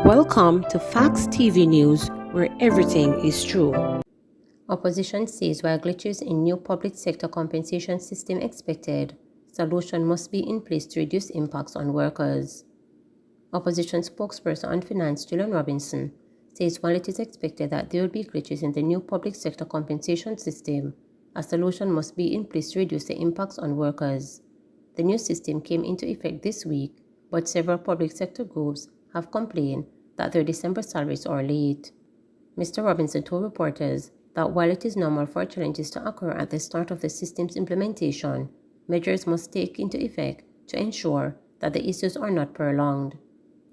Welcome to Facts TV News, where everything is true. Opposition says while glitches in new public sector compensation system expected, solution must be in place to reduce impacts on workers. Opposition spokesperson on finance Julian Robinson says while it is expected that there will be glitches in the new public sector compensation system, a solution must be in place to reduce the impacts on workers. The new system came into effect this week, but several public sector groups have complained that their December salaries are late. Mr. Robinson told reporters that while it is normal for challenges to occur at the start of the system's implementation, measures must take into effect to ensure that the issues are not prolonged.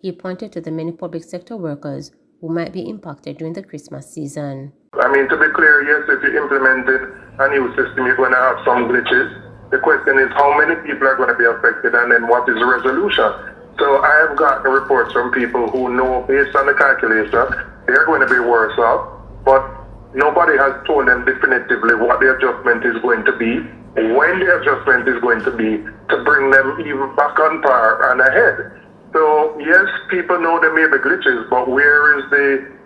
He pointed to the many public sector workers who might be impacted during the Christmas season. To be clear, yes, if you implemented a new system, you're going to have some glitches. The question is how many people are going to be affected, and then what is the resolution? So I have gotten reports from people who know based on the calculation they're going to be worse off, but nobody has told them definitively what the adjustment is going to be, when the adjustment is going to be, to bring them even back on par and ahead. So yes, people know there may be glitches, but where is the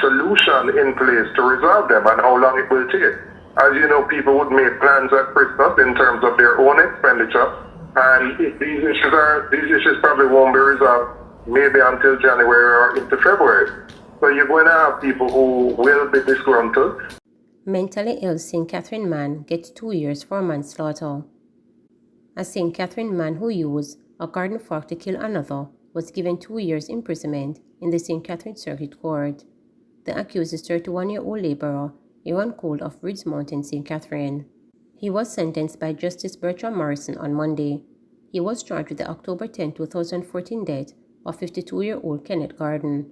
solution in place to resolve them and how long it will take? As you know, people would make plans at Christmas in terms of their own expenditure. And if these issues probably won't be resolved maybe until January or into February. So you're going to have people who will be disgruntled. Mentally ill St. Catherine man gets 2 years for manslaughter. A St. Catherine man who used a garden fork to kill another was given 2 years imprisonment in the St. Catherine Circuit Court. The accused is 31-year-old laborer Aaron Cole of Ridge Mountain, St. Catherine. He was sentenced by Justice Bertram Morrison on Monday. He was charged with the October 10, 2014 death of 52-year-old Kenneth Garden.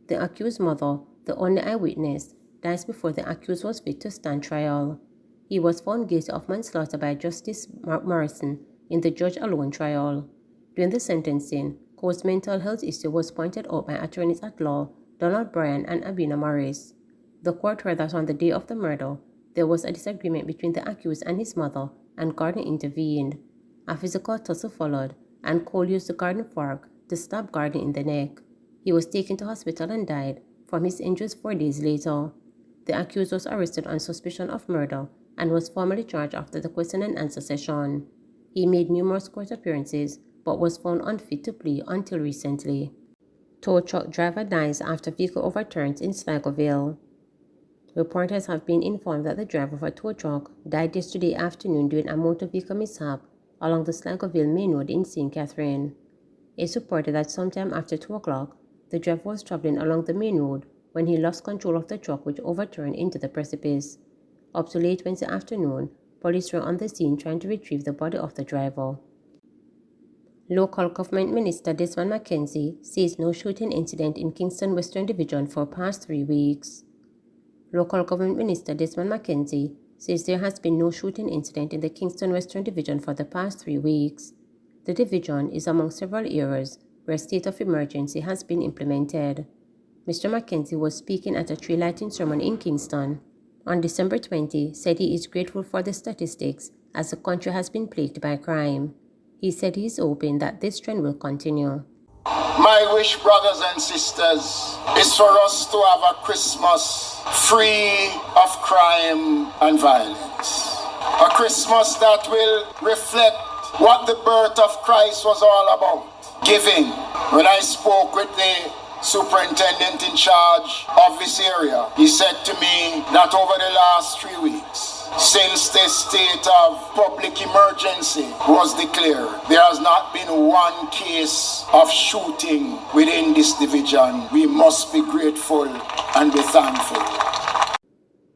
The accused mother, the only eyewitness, dies before the accused was fit to stand trial. He was found guilty of manslaughter by Justice Morrison in the judge-alone trial. During the sentencing, Cole's mental health issue was pointed out by attorneys at law Donald Bryan and Abina Morris. The court heard that on the day of the murder, there was a disagreement between the accused and his mother, and Garden intervened. A physical tussle followed, and Cole used the garden fork to stab Garden in the neck. He was taken to hospital and died from his injuries 4 days later. The accused was arrested on suspicion of murder and was formally charged after the question and answer session. He made numerous court appearances but was found unfit to plea until recently. Tow truck driver dies after vehicle overturns in Sligoville. Reporters have been informed that the driver of a tow truck died yesterday afternoon during a motor vehicle mishap along the Sligoville Main Road in St. Catherine. It's reported that sometime after 2 o'clock, the driver was traveling along the main road when he lost control of the truck, which overturned into the precipice. Up to late Wednesday afternoon, police were on the scene trying to retrieve the body of the driver. Local Government Minister Desmond McKenzie says no shooting incident in Kingston Western Division for past 3 weeks. Local Government Minister Desmond McKenzie says there has been no shooting incident in the Kingston Western Division for the past 3 weeks. The division is among several areas where a state of emergency has been implemented. Mr. McKenzie was speaking at a tree lighting ceremony in Kingston on December 20, said he is grateful for the statistics as the country has been plagued by crime. He said he is hoping that this trend will continue. My wish, brothers and sisters, is for us to have a Christmas free of crime and violence. A Christmas that will reflect what the birth of Christ was all about. Giving. When I spoke with the superintendent in charge of this area, he said to me that over the last 3 weeks, since the state of public emergency was declared, there has not been one case of shooting within this division. We must be grateful and be thankful.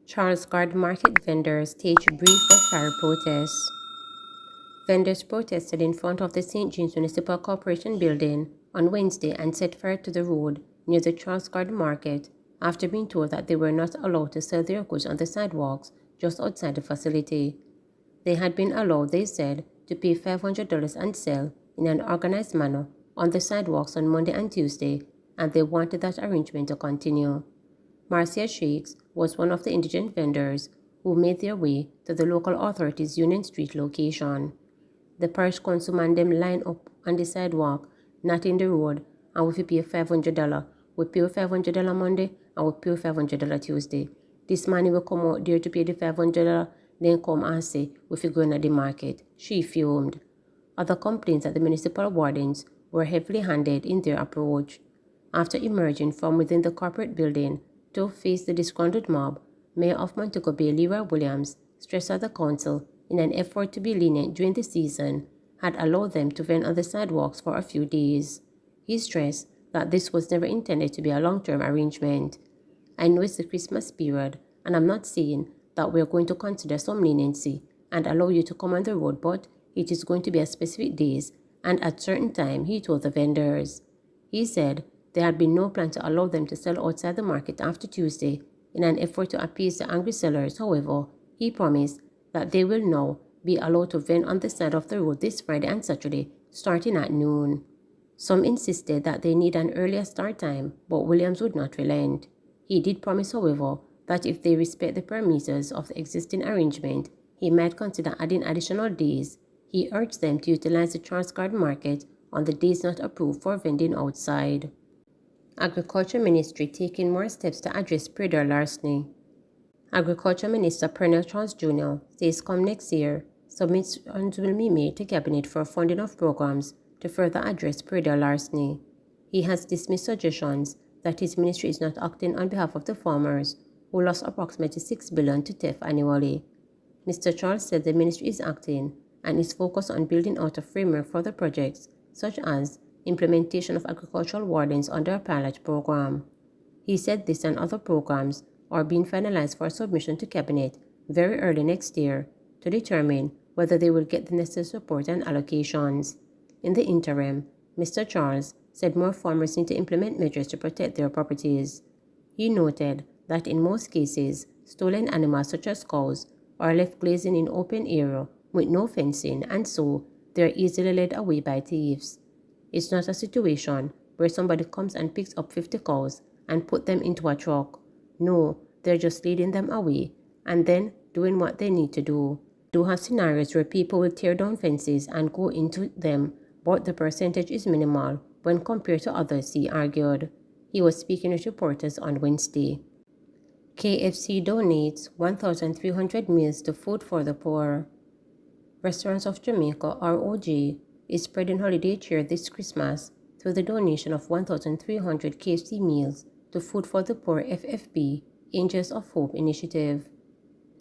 Charles Gard Market vendors staged brief but fire protests. Vendors protested in front of the St. James Municipal Corporation building on Wednesday and set fire to the road near the Charles Gard Market after being told that they were not allowed to sell their goods on the sidewalks just outside the facility. They had been allowed, they said, to pay $500 and sell in an organized manner on the sidewalks on Monday and Tuesday, and they wanted that arrangement to continue. Marcia Shakes was one of the indigent vendors who made their way to the local authorities' Union Street location. The parish council man them lined up on the sidewalk, not in the road, and we pay $500. We pay $500 Monday and we pay $500 Tuesday. This money will come out there to pay the $500, then come and say we go in at the market. She fumed. Other complaints that the municipal wardens were heavily-handed in their approach. After emerging from within the corporate building to face the disgruntled mob, Mayor of Montego Bay Leroy Williams stressed that the council, in an effort to be lenient during the season, had allowed them to vent on the sidewalks for a few days. He stressed that this was never intended to be a long-term arrangement. I know it's the Christmas period, and I'm not saying that we're going to consider some leniency and allow you to come on the road, but it is going to be at specific days and at certain time, he told the vendors. He said there had been no plan to allow them to sell outside the market after Tuesday in an effort to appease the angry sellers. However, he promised that they will now be allowed to vend on the side of the road this Friday and Saturday, starting at noon. Some insisted that they need an earlier start time, but Williams would not relent. He did promise, however, that if they respect the parameters of the existing arrangement, he might consider adding additional days. He urged them to utilize the Charles Garden Market on the days not approved for vending outside. Agriculture Ministry taking more steps to address predator larceny. Agriculture Minister Pernell Charles Jr. says come next year, submissions will be made to Cabinet for funding of programs to further address predator larceny. He has dismissed suggestions that his ministry is not acting on behalf of the farmers who lost approximately $6 billion to theft annually. Mr. Charles said the ministry is acting and is focused on building out a framework for the projects, such as implementation of agricultural wardens under a pilot program. He said this and other programs are being finalized for submission to Cabinet very early next year to determine whether they will get the necessary support and allocations. In the interim, Mr. Charles said more farmers need to implement measures to protect their properties. He noted that in most cases, stolen animals such as cows are left grazing in open area with no fencing, and so they are easily led away by thieves. It's not a situation where somebody comes and picks up 50 cows and put them into a truck. No, they're just leading them away and then doing what they need to do. Do have scenarios where people will tear down fences and go into them, but the percentage is minimal when compared to others, he argued. He was speaking with reporters on Wednesday. KFC donates 1,300 meals to Food for the Poor. Restaurants of Jamaica, ROJ, is spreading holiday cheer this Christmas through the donation of 1,300 KFC meals to Food for the Poor FFP Angels of Hope initiative.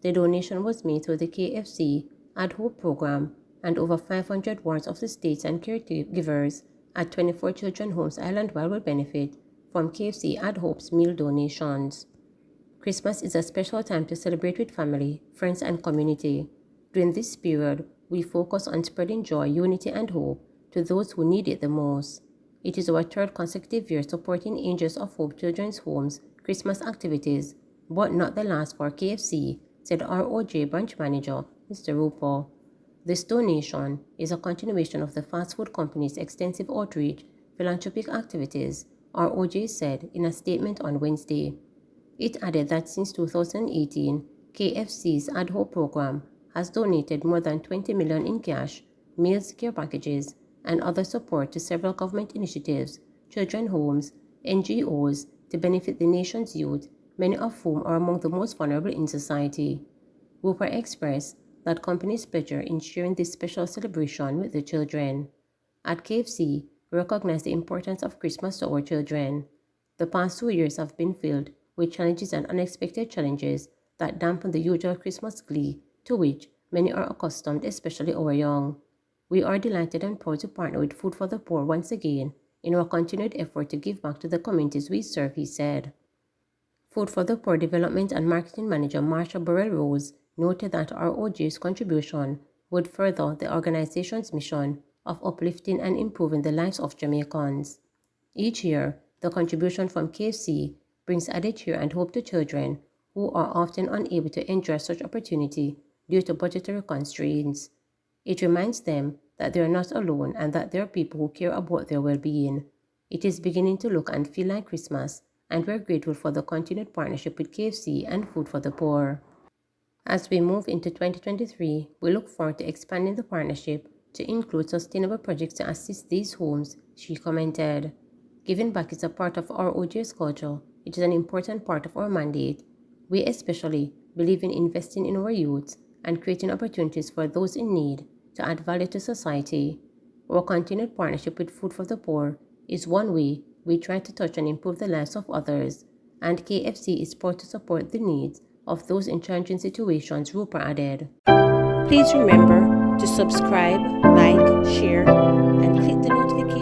The donation was made through the KFC Ad Hope program, and over 500 wards of the states and caregivers at 24 children's homes island-wide will benefit from KFC Ad Hope's meal donations. Christmas is a special time to celebrate with family, friends, and community. During this period, we focus on spreading joy, unity, and hope to those who need it the most. It is our third consecutive year supporting Angels of Hope Children's Homes Christmas activities, but not the last for KFC, said ROJ branch manager Mr. Rupo. This donation is a continuation of the fast food company's extensive outreach philanthropic activities, ROJ said in a statement on Wednesday. It added that since 2018, KFC's Ad Hoc program has donated more than $20 million in cash, meals, care packages, and other support to several government initiatives, children's homes, NGOs to benefit the nation's youth, many of whom are among the most vulnerable in society. Roper expressed that company's pleasure in sharing this special celebration with the children. At KFC, we recognize the importance of Christmas to our children. The past 2 years have been filled with challenges and unexpected challenges that dampen the usual Christmas glee to which many are accustomed, especially our young. We are delighted and proud to partner with Food for the Poor once again in our continued effort to give back to the communities we serve, he said. Food for the Poor Development and Marketing Manager Marsha Burrell Rose noted that ROG's contribution would further the organization's mission of uplifting and improving the lives of Jamaicans. Each year, the contribution from KFC brings added cheer and hope to children who are often unable to enjoy such opportunity due to budgetary constraints. It reminds them that they are not alone and that there are people who care about their well-being. It is beginning to look and feel like Christmas, and we're grateful for the continued partnership with KFC and Food for the Poor. As we move into 2023, we look forward to expanding the partnership to include sustainable projects to assist these homes, she commented. Giving back is a part of our OGS culture. It is an important part of our mandate. We especially believe in investing in our youth and creating opportunities for those in need to add value to society. Our continued partnership with Food for the Poor is one way we try to touch and improve the lives of others, and KFC is proud to support the needs of those in challenging situations, Rupert added. Please remember to subscribe, like, share, and click the notification